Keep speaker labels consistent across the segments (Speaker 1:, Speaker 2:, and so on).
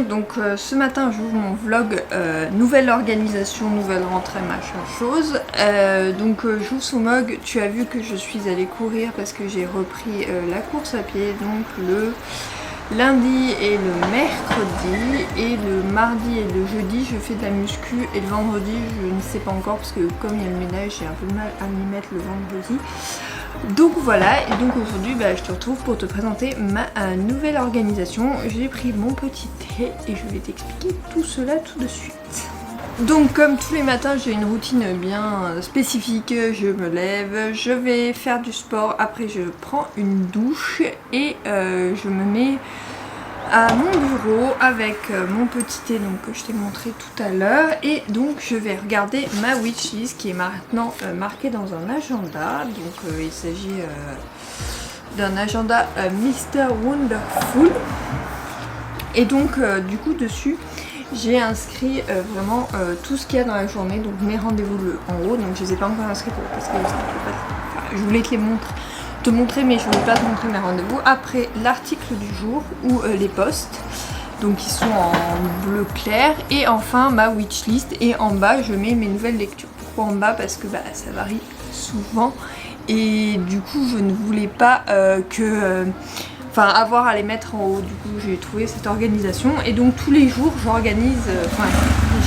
Speaker 1: donc ce matin j'ouvre mon vlog nouvelle organisation, nouvelle rentrée, machin chose. J'ouvre son vlog, tu as vu que je suis allée courir parce que j'ai repris la course à pied, donc le lundi et le mercredi, et le mardi et le jeudi je fais de la muscu, et le vendredi je ne sais pas encore parce que comme il y a le ménage j'ai un peu de mal à m'y mettre le vendredi. Donc voilà, et donc aujourd'hui je te retrouve pour te présenter ma nouvelle organisation. J'ai pris mon petit thé et je vais t'expliquer tout cela tout de suite. Donc comme tous les matins j'ai une routine bien spécifique, je me lève, je vais faire du sport, après je prends une douche et je me mets à mon bureau avec mon petit thé donc, que je t'ai montré tout à l'heure, et donc je vais regarder ma wishlist qui est maintenant marquée dans un agenda. Donc il s'agit d'un agenda Mr Wonderful, et donc du coup dessus j'ai inscrit vraiment tout ce qu'il y a dans la journée, donc mes rendez-vous en haut, donc je les ai pas encore inscrits parce que je voulais te montrer, mais je voulais pas te montrer mes rendez-vous. Après l'article du jour ou les posts, donc ils sont en bleu clair, et enfin ma wishlist, et en bas je mets mes nouvelles lectures. Pourquoi en bas? Parce que ça varie souvent et du coup je ne voulais pas avoir à les mettre en haut. Du coup j'ai trouvé cette organisation, et donc tous les jours j'organise,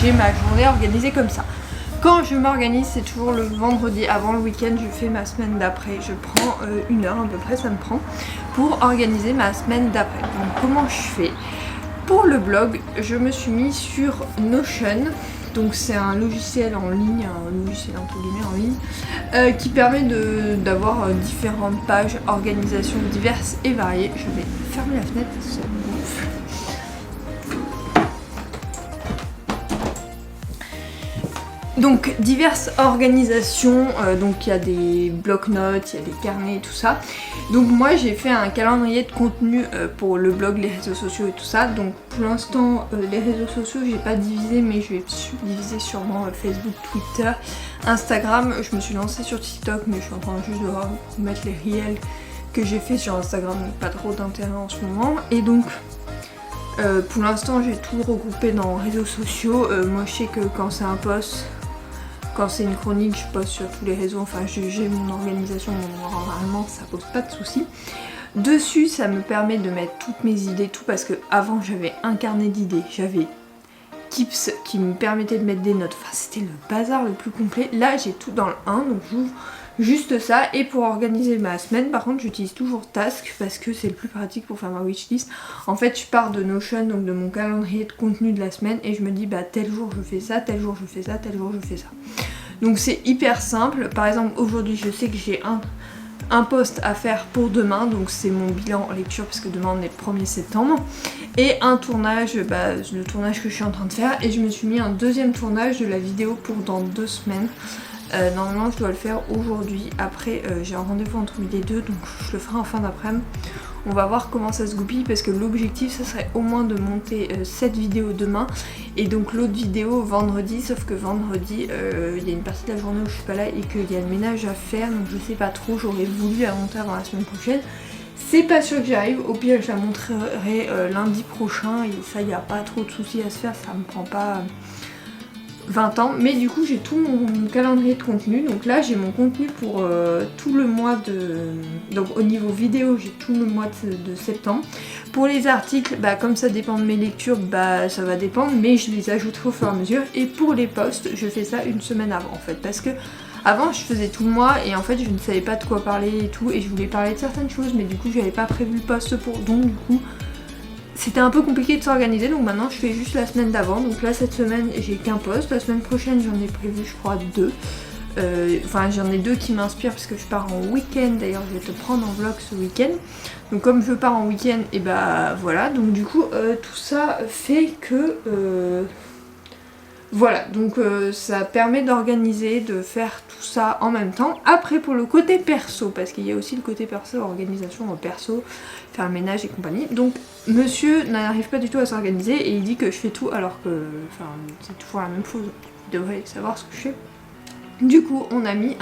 Speaker 1: j'ai ma journée organisée comme ça. Quand je m'organise, c'est toujours le vendredi avant le week-end, je fais ma semaine d'après. Je prends une heure à peu près, ça me prend, pour organiser ma semaine d'après. Donc comment je fais? Pour le blog, je me suis mis sur Notion. Donc c'est un logiciel en ligne, un logiciel entre guillemets en ligne, qui permet d'avoir différentes pages, organisations diverses et variées. Je vais fermer la fenêtre, ça gonfle. Donc diverses organisations, donc il y a des bloc-notes, il y a des carnets et tout ça. Donc moi j'ai fait un calendrier de contenu pour le blog, les réseaux sociaux et tout ça. Donc pour l'instant les réseaux sociaux j'ai pas divisé, mais je vais diviser sûrement Facebook, Twitter, Instagram. Je me suis lancée sur TikTok, mais je suis en train juste de remettre les réels que j'ai fait sur Instagram, donc pas trop d'intérêt en ce moment. Et donc pour l'instant j'ai tout regroupé dans réseaux sociaux. Moi je sais que quand c'est un post, quand c'est une chronique, je poste sur tous les réseaux, enfin j'ai mon organisation, normalement ça pose pas de soucis. Dessus ça me permet de mettre toutes mes idées, tout, parce que avant j'avais un carnet d'idées, j'avais Keeps qui me permettait de mettre des notes, enfin c'était le bazar le plus complet. Là j'ai tout dans le 1, donc j'ouvre juste ça. Et pour organiser ma semaine par contre j'utilise toujours Task parce que c'est le plus pratique pour faire ma wishlist. En fait je pars de Notion, donc de mon calendrier de contenu de la semaine, et je me dis tel jour je fais ça, tel jour je fais ça, tel jour je fais ça. Donc c'est hyper simple. Par exemple aujourd'hui je sais que j'ai un post à faire pour demain, donc c'est mon bilan en lecture parce que demain on est le 1er septembre, et un tournage, le tournage que je suis en train de faire, et je me suis mis un deuxième tournage de la vidéo pour dans 2 semaines. Normalement je dois le faire aujourd'hui, après j'ai un rendez-vous entre midi et 2, donc je le ferai en fin d'après-midi. On va voir comment ça se goupille, parce que l'objectif ça serait au moins de monter cette vidéo demain, et donc l'autre vidéo vendredi, sauf que vendredi il y a une partie de la journée où je suis pas là et qu'il y a le ménage à faire, donc je sais pas trop, j'aurais voulu la monter avant la semaine prochaine. C'est pas sûr que j'arrive, au pire je la montrerai lundi prochain, et ça y a pas trop de soucis à se faire, ça me prend pas 20 ans. Mais du coup j'ai tout mon calendrier de contenu, donc là j'ai mon contenu pour tout le mois de... Donc au niveau vidéo j'ai tout le mois de septembre. Pour les articles, comme ça dépend de mes lectures, ça va dépendre, mais je les ajouterai au fur et à mesure. Et pour les posts, je fais ça une semaine avant en fait, parce que avant je faisais tout le mois et en fait je ne savais pas de quoi parler et tout, et je voulais parler de certaines choses, mais du coup j'avais pas prévu le post pour, donc du coup c'était un peu compliqué de s'organiser. Donc maintenant je fais juste la semaine d'avant. Donc là cette semaine j'ai qu'un post, la semaine prochaine j'en ai prévu je crois 2. Enfin j'en ai 2 qui m'inspirent parce que je pars en week-end, d'ailleurs je vais te prendre en vlog ce week-end. Donc comme je pars en week-end, et voilà, donc du coup tout ça fait que voilà, donc ça permet d'organiser, de faire tout ça en même temps. Après pour le côté perso, parce qu'il y a aussi le côté perso, organisation perso, faire le ménage et compagnie. Donc monsieur n'arrive pas du tout à s'organiser et il dit que je fais tout alors que c'est toujours la même chose. Il devrait savoir ce que je fais. Du coup on a mis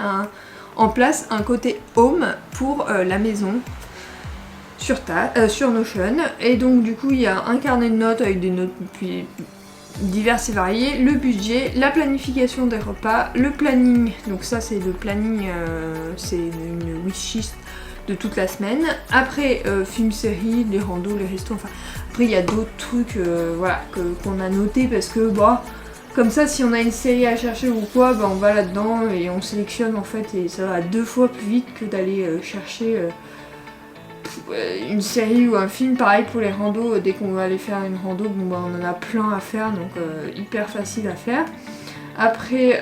Speaker 1: en place un côté home pour la maison. sur Notion. Et donc du coup il y a un carnet de notes avec des notes puis diverses et variées, le budget, la planification des repas, le planning, donc ça c'est le planning, c'est une wishlist de toute la semaine. Après film, série, les randos, les restos, enfin après il y a d'autres trucs voilà, qu'on a noté parce que bah comme ça si on a une série à chercher ou quoi, bah on va là-dedans et on sélectionne en fait et ça va 2 fois plus vite que d'aller chercher une série ou un film. Pareil pour les randos, dès qu'on va aller faire une rando, bon, bah, on en a plein à faire, donc hyper facile à faire. Après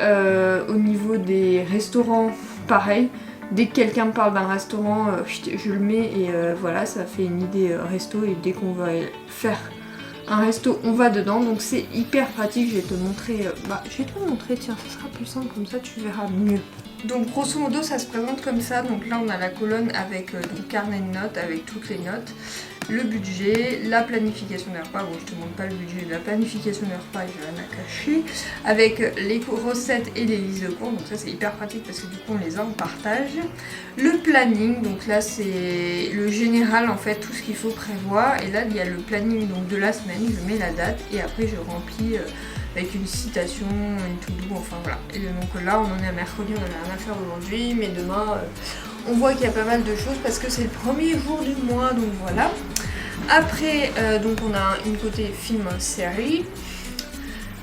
Speaker 1: au niveau des restaurants, pareil, dès que quelqu'un me parle d'un restaurant, je le mets et voilà, ça fait une idée resto, et dès qu'on va faire un resto, on va dedans, donc c'est hyper pratique. Je vais te montrer, tiens, ça sera plus simple, comme ça tu verras mieux. Donc grosso modo ça se présente comme ça, donc là on a la colonne avec le carnet de notes avec toutes les notes, le budget, la planification des repas, bon je te montre pas le budget, la planification des repas, j'ai rien à cacher, avec les recettes et les listes de cours, donc ça c'est hyper pratique parce que du coup on les a en partage. Le planning, donc là c'est le général en fait, tout ce qu'il faut prévoir, et là il y a le planning donc de la semaine, je mets la date et après je remplis avec une citation, une to-do, enfin voilà. Et donc là on en est à mercredi, on n'avait rien à faire aujourd'hui, mais demain on voit qu'il y a pas mal de choses parce que c'est le premier jour du mois, donc voilà. Après donc on a une côté film série,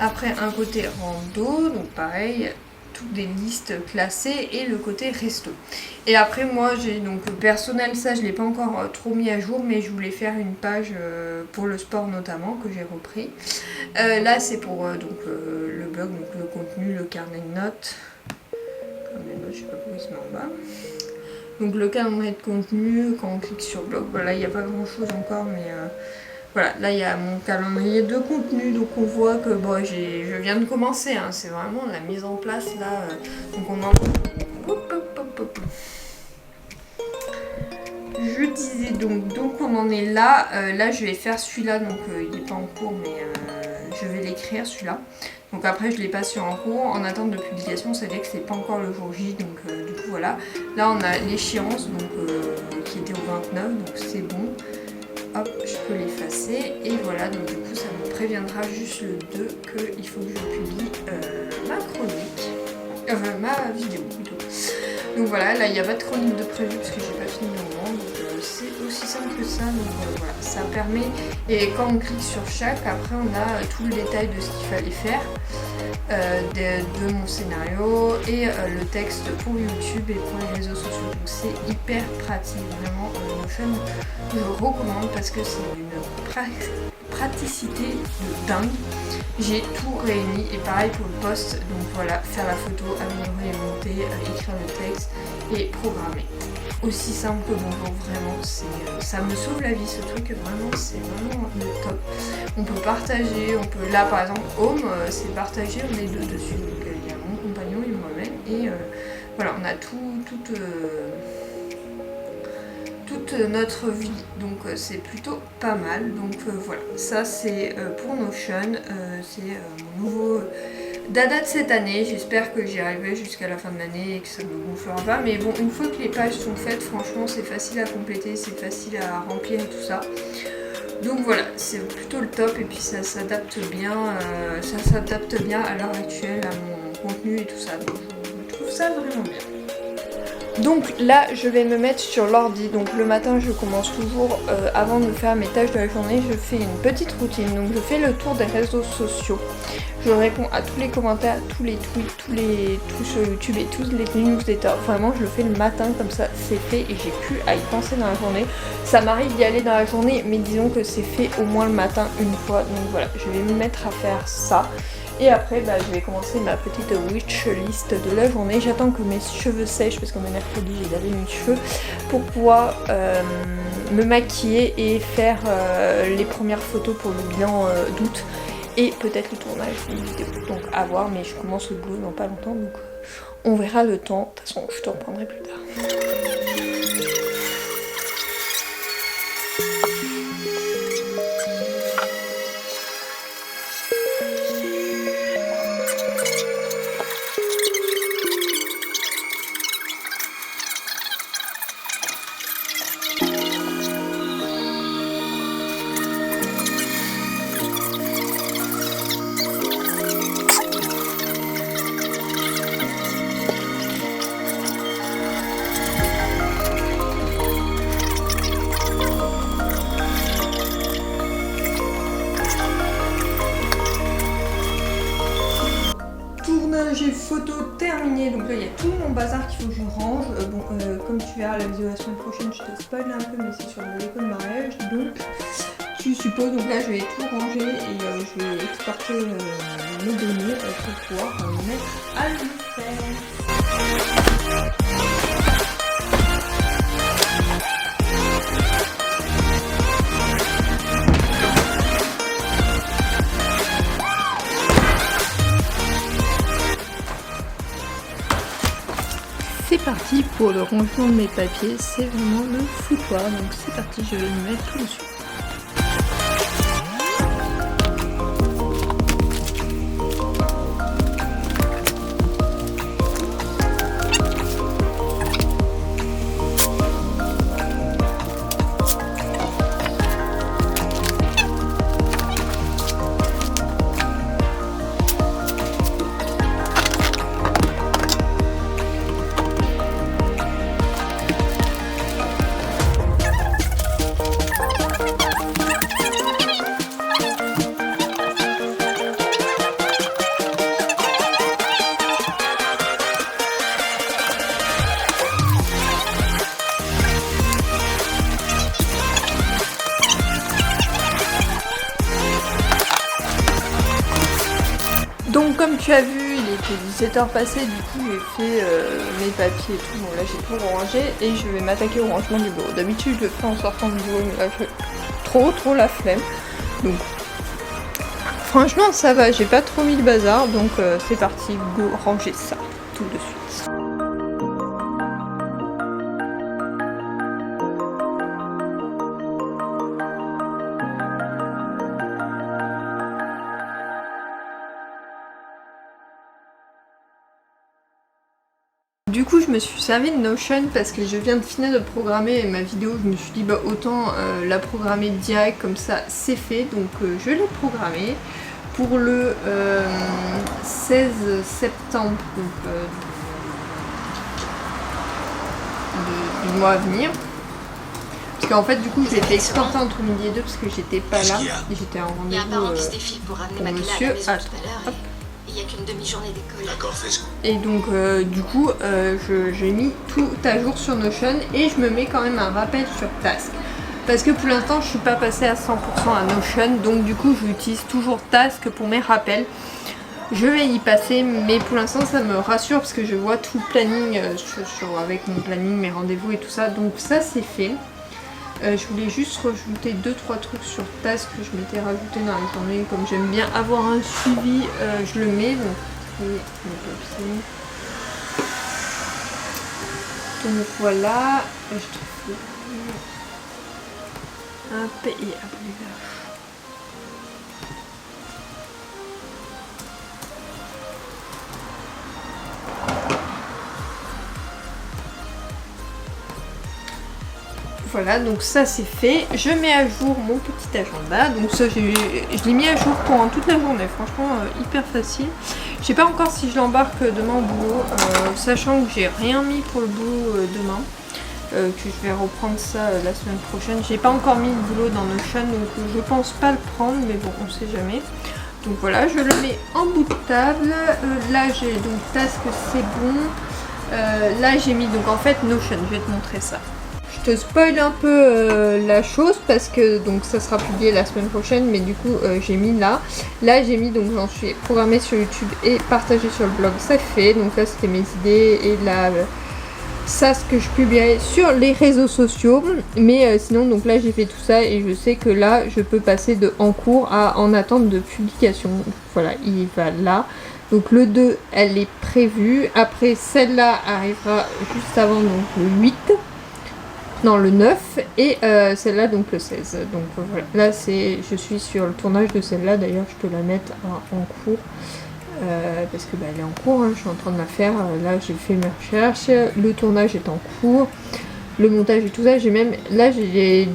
Speaker 1: après un côté rando, donc pareil, toutes des listes classées, et le côté resto. Et après moi j'ai donc personnel, ça je l'ai pas encore trop mis à jour, mais je voulais faire une page pour le sport notamment que j'ai repris. Là c'est pour le blog, donc le contenu, le carnet de notes. Je sais pas pourquoi il se met en bas. Donc le calendrier de contenu, quand on clique sur blog, voilà, il n'y a pas grand chose encore, mais voilà, là il y a mon calendrier de contenu, donc on voit que bon, je viens de commencer, hein, c'est vraiment la mise en place là. Donc on en... Je disais donc on en est là. Là je vais faire celui-là, donc il n'est pas en cours, mais je vais l'écrire celui-là. Donc après je l'ai passé en cours, en attente de publication, ça veut dire que c'est pas encore le jour J, donc du coup voilà. Là on a l'échéance qui était au 29, donc c'est bon. Hop, je peux l'effacer et voilà, donc du coup ça me préviendra juste le 2 qu'il faut que je publie ma chronique, ma vidéo plutôt. Donc voilà, là il n'y a pas de chronique de prévu parce que j'ai pas fini le moment, donc c'est aussi simple que ça, donc voilà, ça permet, et quand on clique sur chaque, après on a tout le détail de ce qu'il fallait faire, de mon scénario et le texte pour YouTube et pour les réseaux sociaux, donc c'est hyper pratique, vraiment Notion je recommande parce que c'est d'une praticité de dingue. J'ai tout réuni, et pareil pour le post, donc voilà, faire la photo, améliorer et monter, écrire le texte et programmer. Aussi simple que bonjour, vraiment, ça me sauve la vie ce truc, vraiment, c'est vraiment le top. On peut partager, on peut, là par exemple, Home, c'est partagé, on est deux dessus, donc il y a mon compagnon et moi-même, et voilà, on a toute notre vie, donc c'est plutôt pas mal. Donc voilà, ça c'est pour Notion, c'est mon nouveau dada de cette année. J'espère que j'y arriverai jusqu'à la fin de l'année et que ça ne me gonflera pas, mais bon, une fois que les pages sont faites, franchement c'est facile à compléter, c'est facile à remplir et tout ça. Donc voilà, c'est plutôt le top, et puis ça s'adapte bien à l'heure actuelle à mon contenu et tout ça, donc je trouve ça vraiment bien. Donc là je vais me mettre sur l'ordi, donc le matin je commence toujours avant de faire mes tâches de la journée, je fais une petite routine, donc je fais le tour des réseaux sociaux, je réponds à tous les commentaires, tous les tweets, tous les trucs sur YouTube et tous les newsletters, vraiment je le fais le matin, comme ça c'est fait et j'ai plus à y penser dans la journée. Ça m'arrive d'y aller dans la journée, mais disons que c'est fait au moins le matin une fois, donc voilà, je vais me mettre à faire ça. Et après je vais commencer ma petite wish list de la journée. J'attends que mes cheveux sèchent parce qu'on est mercredi, j'ai lavé mes cheveux, pour pouvoir me maquiller et faire les premières photos pour le bilan d'août, et peut-être le tournage d'une vidéo. Donc à voir, mais je commence le boulot dans pas longtemps, donc on verra le temps. De toute façon je te reprendrai plus tard. j'ai photo terminée, donc là il y a tout mon bazar qu'il faut que je range. Comme tu verras la vidéo la semaine prochaine, je te spoil un peu, mais c'est sur le déco de mariage, donc tu supposes, donc là je vais tout ranger et je vais exporter mes données pour pouvoir les mettre à l'univers. C'est parti pour le rangement de mes papiers, c'est vraiment le foutoir, donc c'est parti, je vais me mettre tout dessus. Donc comme tu as vu, il était 17h passé, du coup j'ai fait mes papiers et tout, bon là j'ai tout rangé et je vais m'attaquer au rangement du bureau. D'habitude je le fais en sortant du bureau, mais là j'ai trop la flemme. Donc franchement ça va, j'ai pas trop mis le bazar, donc c'est parti, go ranger ça tout de suite. Du coup je me suis servi de Notion parce que je viens de finir de programmer ma vidéo, je me suis dit bah autant la programmer direct comme ça c'est fait, donc je l'ai programmée pour le 16 septembre donc, du mois à venir. Parce qu'en fait du coup j'ai été exportée entre midi et 2 parce que j'étais pas là, j'étais en rendez-vous pour monsieur. Hop.
Speaker 2: Il n'y a qu'une demi-journée d'école.
Speaker 3: D'accord, fais ce coup.
Speaker 1: Et donc du coup j'ai mis tout à jour sur Notion et je me mets quand même un rappel sur Task. Parce que pour l'instant je suis pas passée à 100% à Notion, donc du coup j'utilise toujours Task pour mes rappels. Je vais y passer, mais pour l'instant ça me rassure parce que je vois tout le planning avec mon planning, mes rendez-vous et tout ça, donc ça c'est fait. Je voulais juste rajouter 2-3 trucs sur Task que je m'étais rajouté dans la journée. Comme j'aime bien avoir un suivi, je le mets. Donc voilà, je trouve un pays à plus. Voilà, donc ça c'est fait. Je mets à jour mon petit agenda. Donc ça, je l'ai mis à jour pendant toute la journée. Franchement, hyper facile. Je sais pas encore si je l'embarque demain au boulot, sachant que j'ai rien mis pour le boulot demain. Que je vais reprendre ça la semaine prochaine. J'ai pas encore mis le boulot dans Notion, donc je pense pas le prendre, mais bon, on sait jamais. Donc voilà, je le mets en bout de table. Là j'ai donc Task, c'est bon. Là j'ai mis donc en fait Notion, je vais te montrer ça. Je te spoil un peu la chose parce que donc ça sera publié la semaine prochaine, mais du coup j'ai mis là j'ai mis, donc j'en suis programmé sur YouTube et partagé sur le blog, ça fait. Donc là c'était mes idées et là ça ce que je publierai sur les réseaux sociaux, mais sinon donc là j'ai fait tout ça et je sais que là je peux passer de en cours à en attente de publication. Donc, voilà, il va là. Donc le 2 elle est prévue, après celle-là arrivera juste avant, donc le 8. Non, le 9 et celle-là donc le 16. Donc voilà, là je suis sur le tournage de celle-là, d'ailleurs je peux la mettre en cours parce que elle est en cours, hein, je suis en train de la faire. Là j'ai fait mes recherches, le tournage est en cours, le montage et tout ça. J'ai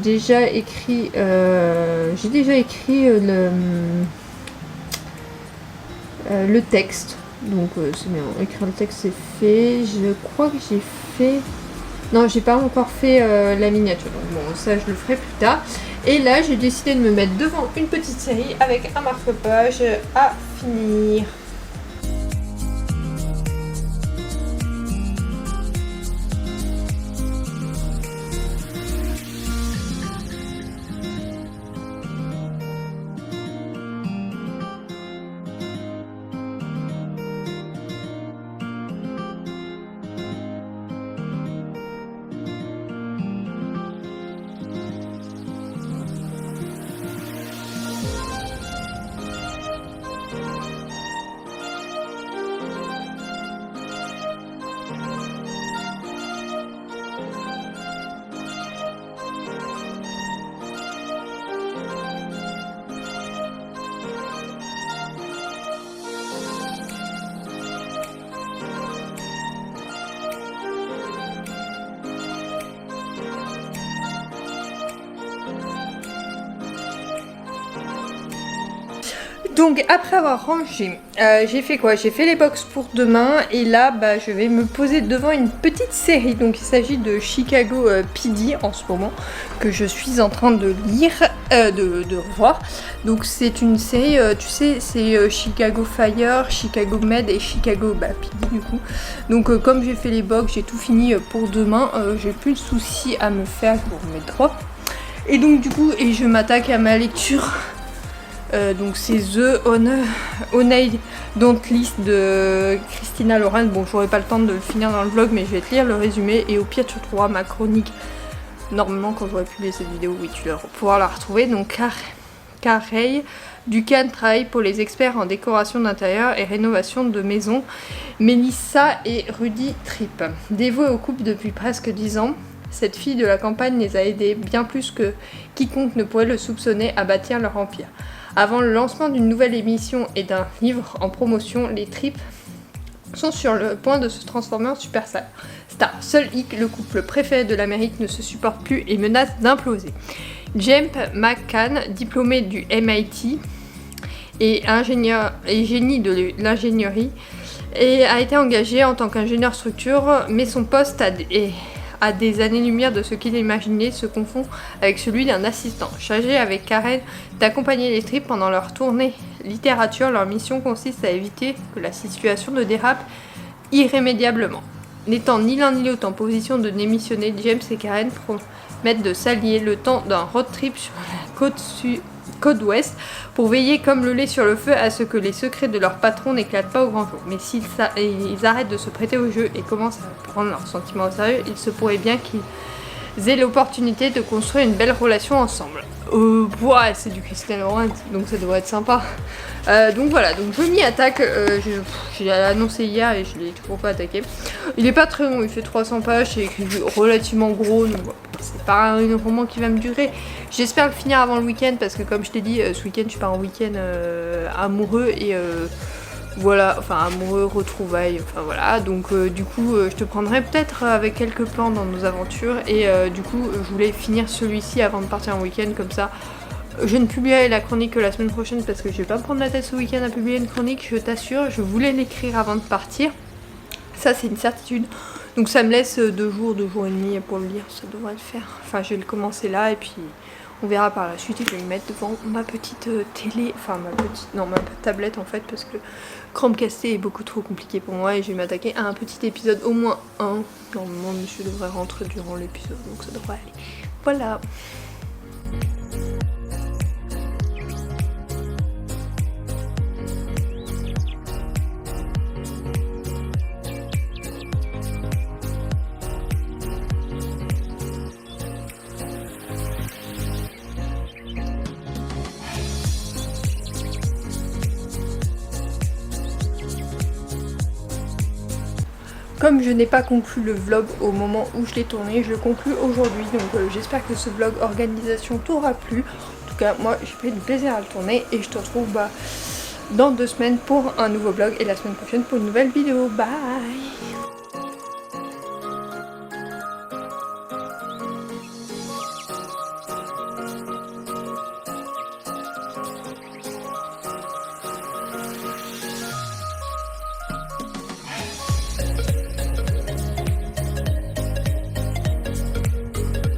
Speaker 1: déjà écrit le texte, donc c'est bien, écrire le texte c'est fait. Je crois que j'ai fait... Non, j'ai pas encore fait la miniature, donc bon, ça je le ferai plus tard. Et là, j'ai décidé de me mettre devant une petite série avec un marque-page à finir. Donc après avoir rangé, j'ai fait quoi? J'ai fait les box pour demain et là je vais me poser devant une petite série. Donc il s'agit de Chicago PD en ce moment que je suis en train de lire, de revoir. Donc c'est une série, tu sais, c'est Chicago Fire, Chicago Med et Chicago PD du coup. Donc comme j'ai fait les box, j'ai tout fini pour demain, j'ai plus de soucis à me faire pour mes droits. Et donc du coup, je m'attaque à ma lecture. Donc c'est The Oneil Don't List de Christina Lauren. Bon, j'aurai pas le temps de le finir dans le vlog, mais je vais te lire le résumé et au pire tu retrouveras ma chronique. Normalement quand j'aurai publié cette vidéo, oui, tu vas pouvoir la retrouver. Donc Carey Ducan travaille pour les experts en décoration d'intérieur et rénovation de maisons, Melissa et Rudy Tripp. Dévouée au couple depuis presque 10 ans, cette fille de la campagne les a aidés bien plus que quiconque ne pourrait le soupçonner à bâtir leur empire. Avant le lancement d'une nouvelle émission et d'un livre en promotion, les Tripp sont sur le point de se transformer en superstar. Seul Hick, le couple préféré de l'Amérique, ne se supporte plus et menace d'imploser. James McCann, diplômé du MIT et génie de l'ingénierie, a été engagé en tant qu'ingénieur structure, mais son poste à des années-lumière de ce qu'il imaginait se confond avec celui d'un assistant. Chargé avec Karen d'accompagner les Tripp pendant leur tournée littérature, leur mission consiste à éviter que la situation ne dérape irrémédiablement. N'étant ni l'un ni l'autre en position de démissionner, James et Karen promettent de s'allier le temps d'un road trip sur la côte ouest pour veiller comme le lait sur le feu à ce que les secrets de leur patron n'éclatent pas au grand jour. Mais s'ils arrêtent de se prêter au jeu et commencent à prendre leurs sentiments au sérieux, il se pourrait bien qu'ils aient l'opportunité de construire une belle relation ensemble. Ouais, c'est du Christina Lauren, donc ça devrait être sympa. Donc voilà, donc je m'y attaque. J'ai annoncé hier et je l'ai toujours pas attaqué. Il est pas très long, il fait 300 pages, c'est écrit relativement gros, donc c'est pas un roman qui va me durer. J'espère le finir avant le week-end parce que comme je t'ai dit, ce week-end je pars en week-end amoureux et voilà, enfin amoureux, retrouvailles, enfin voilà. Donc du coup je te prendrai peut-être avec quelques plans dans nos aventures et du coup je voulais finir celui-ci avant de partir en week-end comme ça. Je ne publierai la chronique que la semaine prochaine parce que je vais pas me prendre la tête ce week-end à publier une chronique, je t'assure. Je voulais l'écrire avant de partir, ça c'est une certitude. Donc ça me laisse 2 jours et demi pour le lire, ça devrait le faire. Enfin je vais le commencer là et puis on verra par la suite. Je vais le mettre devant ma petite télé, enfin ma tablette en fait parce que Chromecasté est beaucoup trop compliqué pour moi et je vais m'attaquer à un petit épisode, au moins un. Normalement monsieur devrait rentrer durant l'épisode donc ça devrait aller. Voilà. Comme je n'ai pas conclu le vlog au moment où je l'ai tourné, je le conclue aujourd'hui. Donc j'espère que ce vlog organisation t'aura plu. En tout cas, moi j'ai pris du plaisir à le tourner et je te retrouve dans 2 semaines pour un nouveau vlog et la semaine prochaine pour une nouvelle vidéo. Bye!